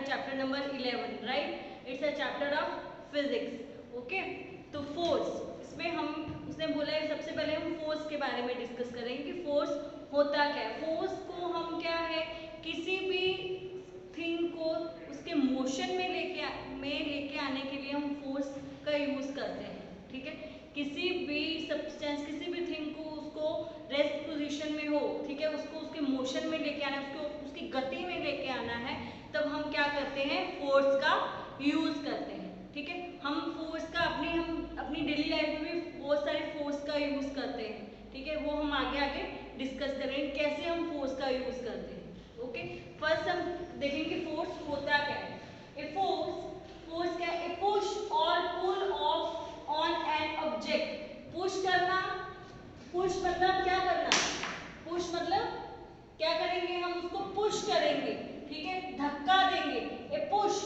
chapter number 11, right? It's a chapter of physics. Okay? तो force, इसमें हम उसने बोला है सबसे पहले हम फोर्स के बारे में डिस्कस करेंगे कि फोर्स होता क्या है। फोर्स को हम क्या है, किसी भी थिंग को उसके मोशन में लेके आने के लिए हम फोर्स का यूज करते हैं। ठीक है, किसी भी सब्सटेंस, किसी भी थिंग को उसको रेस्ट पोजीशन में हो, ठीक है, उसको उसके मोशन में लेके आना है, उसको उसकी गति में लेके आना है, तब हम क्या करते हैं, फोर्स का यूज करते हैं। ठीक है, हम फोर्स का हम अपनी डेली लाइफ में बहुत सारे फोर्स का यूज करते हैं। ठीक है, वो हम आगे डिस्कस करेंगे कैसे हम फोर्स का यूज करते हैं। ओके, फर्स्ट हम देखेंगे फोर्स होता क्या है। ए फोर्स क्या है, ए पुश और pull of on an object. Push करना, पुश मतलब क्या करना, पुश मतलब क्या करेंगे, हम उसको पुश करेंगे। ठीक है, धक्का देंगे। ए पुश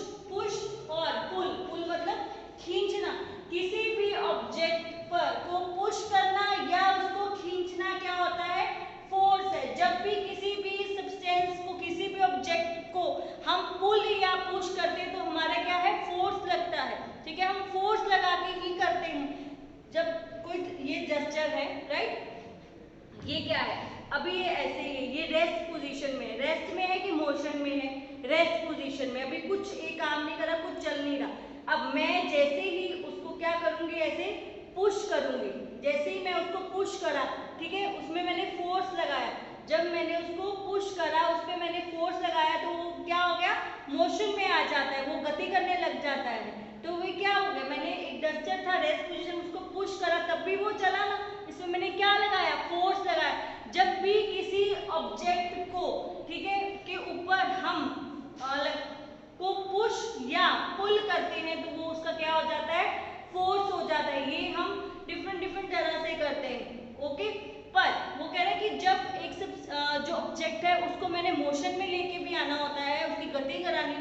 और पुल मतलब खींचना। किसी भी ऑब्जेक्ट पर को पुश करना या उसको खींचना क्या होता है, फोर्स है। जब भी किसी भी सब्सटेंस को, किसी भी ऑब्जेक्ट को हम पुल या पुश करते हैं तो हमारा क्या है, फोर्स लगता है। ठीक है, हम फोर्स लगा के ही करते हैं। जब कोई, ये जेस्चर है, राइट, ये क्या है, अभी ये ऐसे ही है, ये रेस्ट पोजीशन में है। रेस्ट में है कि मोशन में है, रेस्ट पोजीशन में। अभी कुछ एक काम नहीं करा, कुछ चल नहीं रहा। अब मैं जैसे ही उसको क्या करूंगी, ऐसे पुश करूंगी। जैसे ही मैं उसको पुश करा, ठीक है, उसमें मैंने फोर्स लगाया। जब मैंने उसको पुश करा, उस पर मैंने फोर्स लगाया तो वो क्या हो गया, मोशन में आ जाता है, वो गति करने लग जाता है। तो वो क्या हो गया, मैंने एक डस्टर था रेस्ट पोजीशन, उसको पुश करा तब भी वो चला ना, इसमें मैंने क्या लगाया, फोर्स लगाया। जब भी किसी ऑब्जेक्ट को, ठीक है, के ऊपर हम को पुश या पुल करते हैं तो वो उसका क्या हो जाता है, फोर्स हो जाता है। ये हम डिफरेंट तरह से करते हैं। ओके, पर वो कह रहा है कि जब एक जो ऑब्जेक्ट है उसको मैंने मोशन में लेके भी आना होता है, उसकी गति करानी,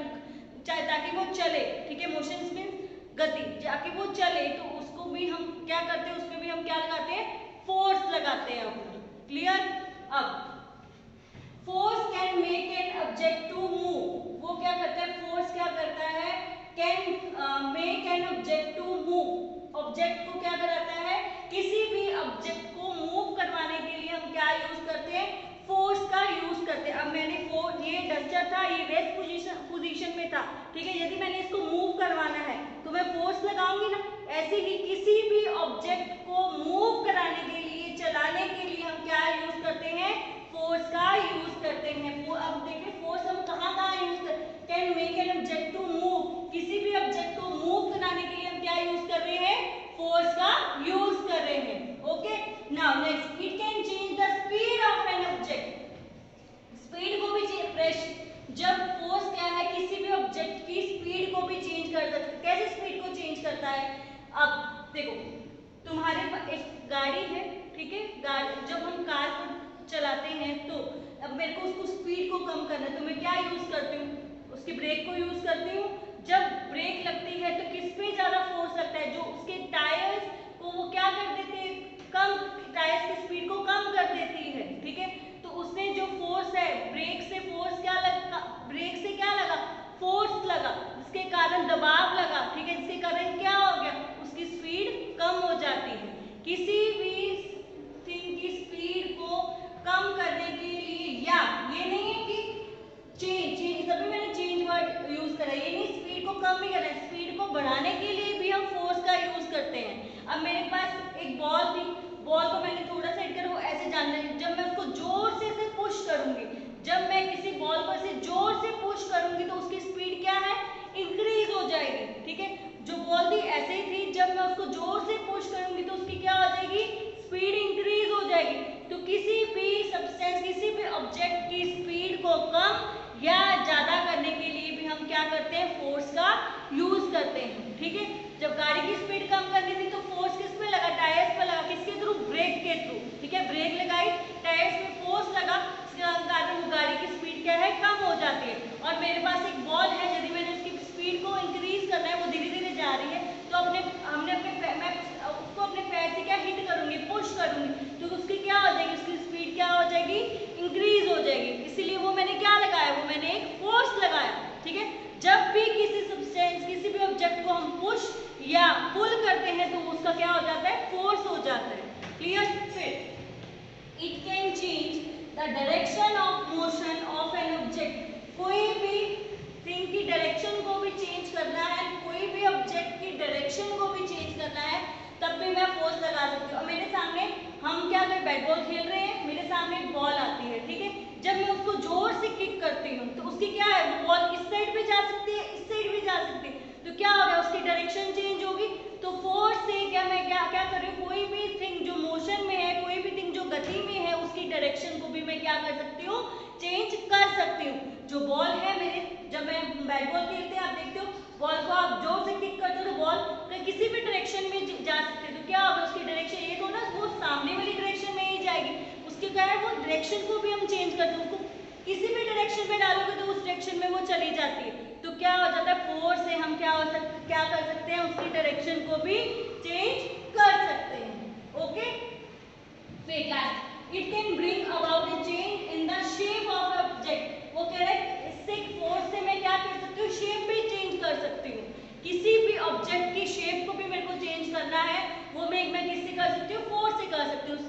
चाहे ताकि वो चले। ठीक है, मोशन मींस गति, ताकि वो चले, तो उसको भी हम क्या करते हैं, उसमें भी हम क्या लगाते हैं, फोर्स लगाते हैं अपना। क्लियर? अब force can make an object to move. वो क्या करता है, फोर्स क्या करता है, can make an object to move. Object को क्या कराता है, किसी भी ऑब्जेक्ट को मूव करवाने के लिए हम क्या यूज करते हैं, फोर्स का यूज करते हैं। अब मैंने ये डस्टर था, ये रेस्ट पोजीशन में था। ठीक है, यदि मैंने इसको मूव करवाना है तो मैं फोर्स लगाऊंगी ना। ऐसे ही किसी भी ऑब्जेक्ट को मूव कराने के लिए, चलाने के लिए हम क्या यूज करते हैं, फोर्स का यूज करते हैं। अब देखिए फोर्स हम कहाँ यूज करते हैं, can make an object to move. किसी भी ऑब्जेक्ट को मूव कराने के लिए हम क्या यूज कर रहे हैं, फोर्स का यूज कर रहे हैं। Okay, now next, it can change the speed of an object. Speed को भी जब फोर्स क्या है, किसी भी ऑब्जेक्ट की स्पीड को भी चेंज कर सकता है। कैसे स्पीड को चेंज करता है, अब देखो, तुम्हारे पास एक गाड़ी है, ठीक है, गाड़ी, जब हम कार को चलाते हैं तो अब मेरे को उसको स्पीड को कम करना है तो मैं क्या यूज करती हूँ, उसकी ब्रेक को यूज करती हूँ। जब ब्रेक लगती है तो किस पे ज्यादा फोर्स लगता है, जो उसके टायर्स को वो क्या कर देते हैं, कम, टायर्स की स्पीड को कम कर देती है। ठीक है, तो उसने जो फोर्स है, ब्रेक से फोर्स क्या लगा, ब्रेक से क्या लगा, फोर्स लगा, जिसके कारण दबाव लगा। ठीक है, जिसके कारण क्या हो गया, उसकी स्पीड कम हो जाती है। किसी भी थिंग की स्पीड को कम करने के लिए, या ये नहीं है कि चेंज, तभी मैंने चेंज वर्ड यूज करा, ये नहीं, स्पीड को कम नहीं करना है, स्पीड को बढ़ाने के लिए भी हम फोर्स का यूज करते हैं। अब मेरे पास एक बॉल थी, है तो उसका क्या हो जाता है, फोर्स हो जाता है। क्लियर? फिर it can change the direction of motion of an object, कोई भी थिंग की डायरेक्शन को भी चेंज करना है, कोई भी ऑब्जेक्ट की डायरेक्शन को भी चेंज करना है, तब भी मैं फोर्स लगा सकती हूँ। और मेरे सामने हम क्या कर बैट बॉल खेल रहे हैं, मेरे सामने एक बॉल आती है, ठीक है, जब मैं उसको जोर से किक करती हूँ तो उसकी क्या है, वो बॉल इस साइड भी जा सकती है, इस साइड भी जा सकती है, तो क्या होगा, उसकी डायरेक्शन चेंज होगी। तो फोर्स से क्या मैं क्या कर रही हूँ, कोई भी थिंग जो मोशन में है, कोई भी थिंग जो गति में है, उसकी डायरेक्शन को भी मैं क्या कर सकती हूँ, चेंज कर सकती हूँ। जो बॉल है मेरे, जब मैं बैट बॉल खेलते हैं आप देखते हो बॉल को आप जोर से किक करते हो तो बॉल किसी भी डायरेक्शन में जा सकते हैं, तो क्या होगा, उसकी डायरेक्शन ये तो ना वो सामने वाली डायरेक्शन में ही जाएगी, उसके कारण वो डायरेक्शन को भी हम चेंज करते हैं, उसको किसी भी डायरेक्शन में डालोगे तो उस डायरेक्शन में वो चली जाती है। तो क्या हो जाता है, फोर्स से हम क्या कर सकते हैं, उसकी डायरेक्शन को भी चेंज कर सकते हैं। ओके, फिर last, it can bring about a change in the shape of object, वो कह रहे हैं इससे फोर्स से मैं क्या कर सकती हूँ, शेप भी चेंज कर सकती हूँ, किसी भी ऑब्जेक्ट की शेप को भी मेरे को चेंज करना है, वो मैं किससे कर सकती हूँ, फोर्स से कर सकती हूँ।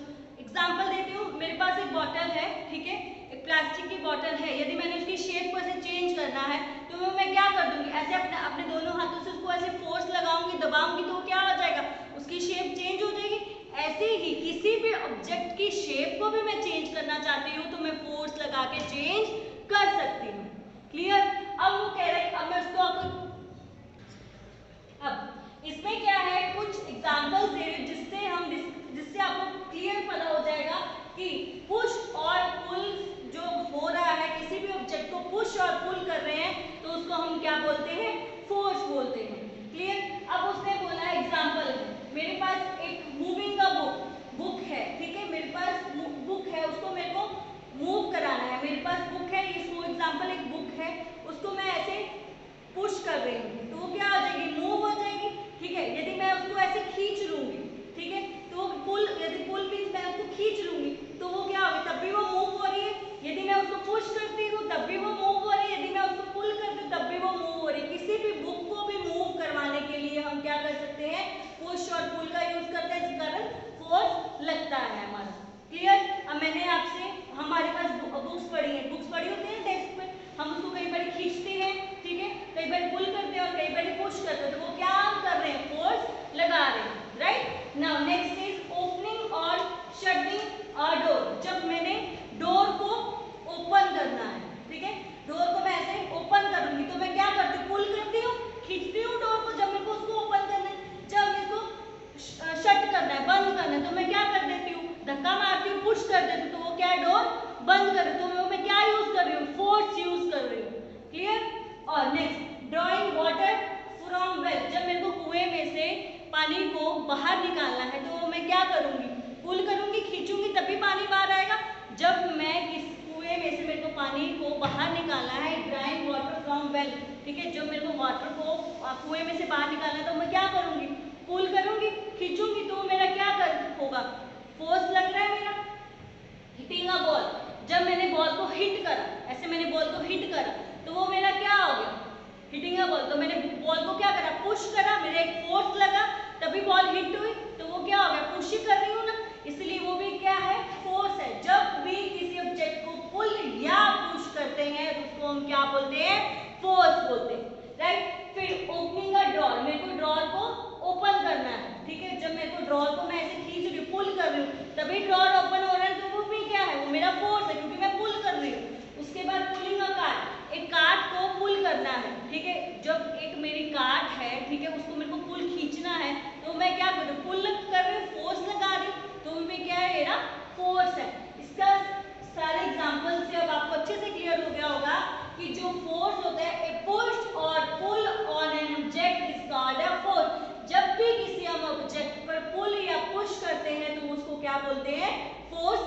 एग्जाम्पल देती हूँ, मेरे पास एक बॉटल है, ठीक है, एक प्लास्टिक की बॉटल है, यदि मैंने उसकी शेप को ऐसे चेंज करना है तो मैं क्या कर दूंगी, ऐसे अपने दोनों हाथों से उसको ऐसे फोर्स लगाऊंगी, दबाऊंगी, तो क्या हो जाएगा, उसकी शेप चेंज हो जाएगी। ऐसे ही किसी भी ऑब्जेक्ट की शेप को भी मैं चेंज करना चाहती हूँ तो मैं फोर्स लगा के चेंज कर सकती हूँ। क्लियर? अब वो कह रहे हैं, अब मैं उसको अब इसमें क्या है, कुछ एग्जांपल्स दे रही हूँ जिससे आपको क्लियर पता हो जाएगा कि पुश और पुल जो हो रहा है, किसी भी ऑब्जेक्ट को पुश और पुल कर रहे हैं तो उसको हम क्या बोलते हैं, फोर्स बोलते हैं। क्लियर? अब उसने बोला एग्जांपल, मेरे पास एक मूविंग का बुक है, ठीक है, मेरे पास बुक है, उसको मेरे को मूव कराना है, मेरे पास बुक है, इसको एग्जांपल एक बुक है, उसको मैं ऐसे पुश कर रही हूँ तो वो क्या हो जाएगी, मूव हो जाएगी, ठीक है। यदि मैं उसको ऐसे खींच लूंगी, ठीक है, तो पुल, यदि पुल मींस मैं उसको खींच लूंगी तो वो क्या होगी, तब भी वो मूव हो रही है। यदि मैं उसको पुश करती हूँ तब भी वो मूव हो रही है, यदि मैं उसको पुल करती हूँ तब भी वो मूव हो रही है। किसी भी बुक को भी मूव करवाने के लिए हम क्या कर सकते हैं, पुश और पुल का यूज करते हैं, जिस कारण फोर्स लगता है हमारा। क्लियर? अब मैंने आपसे, हमारे पास बुक्स पढ़ी होती है डेस्क पर, हम उसको कई बार खींचते हैं, ठीक है, कई बार पुल करते हैं और कई बार पुश करते हैं, तो वो क्या कर रहे हैं, फोर्स लगा रहे हैं, right. Now next is opening और शटिंग अ डोर, जब मैंने डोर को ओपन करना है, ठीक है, डोर को मैं ऐसे ओपन करूंगी तो मैं क्या करती हूँ, पुल करती हूँ, खींचती हूँ डोर को, जब मेरे को उसको ओपन करना है, जब मेरे को शट करना है, बंद करना है, तो मैं क्या कर देती हूँ, धक्का मारती हूँ, पुश कर देती हूँ, तो वो क्या है, डोर बंद कर, तो मैं क्या यूज कर रही हूँ, फोर्स यूज कर रही हूँ। क्लियर? और next, drawing water from well, जब मेरे को कुएं में से पानी को बाहर निकालना है तो मैं क्या करूंगी, पुल करूंगी, खींचूंगी, तभी पानी बाहर आएगा। जब मैं इस कुएं में से मेरे को पानी को बाहर निकालना है, ड्रॉइंग वाटर फ्रॉम वेल, ठीक है, जब मेरे को वाटर को कुएं में से बाहर निकालना है तो मैं क्या करूंगी, पुल करूंगी, खींचूंगी, तो मेरा क्या होगा, फोर्स लग रहा है मेरा। हिटिंग अ बॉल, जब मैंने बॉल को हिट करा, ऐसे मैंने बॉल को हिट करा तो वो मेरा क्या हो गया, हिटिंग अ बॉल, तो मैंने बॉल को क्या करा, पुश करा, मेरा एक फोर्स लगा, तभी बॉल हिट हुई, तो वो क्या हो गया, पुश ही कर रही हूँ ना, इसलिए वो भी क्या है, फोर्स है। जब भी किसी ऑब्जेक्ट को पुल या पुश करते हैं तो उसको हम क्या बोलते हैं, फोर्स बोलते हैं, राइट। फिर ओपनिंग अ ड्रॉर, मेरे को ड्रॉर को ओपन करना है, ठीक है, जब मेरे को ड्रॉर को मैं ऐसे खींच रही हूँ, पुल कर रही हूँ, तभी ड्रॉर ओपन हो रहा है, तो वो भी क्या है, वो मेरा फोर्स है, क्योंकि मैं पुल कर रही हूँ। उसके बाद पुलिंग अ कार्ट, एक कार्ट को पुल करना है, ठीक है, जब एक मेरी कार्ट है, ठीक है, उसको मेरे को पुल खींचना है तो मैं क्या करूँ, पुल कर रही हूँ, फोर्स लगा रही हूँ, तो उनमें क्या है, मेरा फोर्स है। इसका सारे एग्जांपल से अब आपको अच्छे से क्लियर हो गया होगा कि जो फोर्स होता है, ए पुश और pull on an object is called a force. जब भी किसी हम ऑब्जेक्ट पर पुल या पुश करते हैं तो उसको क्या बोलते हैं, फोर्स